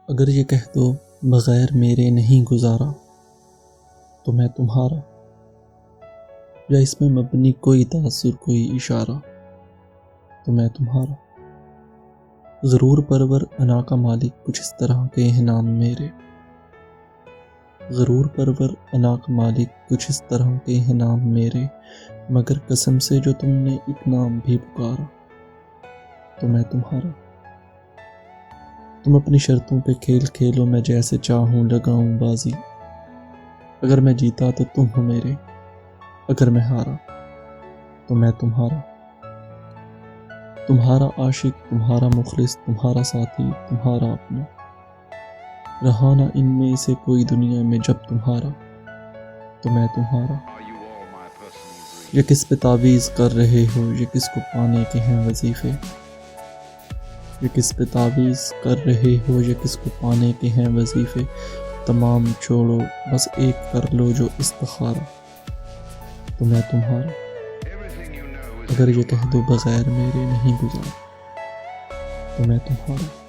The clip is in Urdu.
اگر یہ کہہ دو بغیر میرے نہیں گزارا تو میں تمہارا، یا اس میں مبنی کوئی تاثر کوئی اشارہ تو میں تمہارا، غرور پرور انا کا مالک کچھ اس طرح کے ہیں نام میرے، غرور پرور انا کا مالک کچھ اس طرح کے ہیں نام میرے، مگر قسم سے جو تم نے ایک نام بھی پکارا تو میں تمہارا، تم اپنی شرطوں پہ کھیل کھیلو میں جیسے چاہوں لگاؤں بازی، اگر میں جیتا تو تم ہو میرے، اگر میں ہارا تو میں تمہارا، تمہارا عاشق تمہارا مخلص تمہارا ساتھی تمہارا اپنا، رہا نہ ان میں سے کوئی دنیا میں جب تمہارا تو میں تمہارا، یہ کس پہ تعویذ کر رہے ہو یہ کس کو پانے کے ہیں وظیفے، یہ کس پہ تعویذ کر رہے ہو یہ کس کو پانے کے ہیں وظیفے، تمام چھوڑو بس ایک کر لو جو استخارہ تو میں تمہارا، اگر یہ کہہ دو بغیر میرے نہیں گزارا تو میں تمہارا۔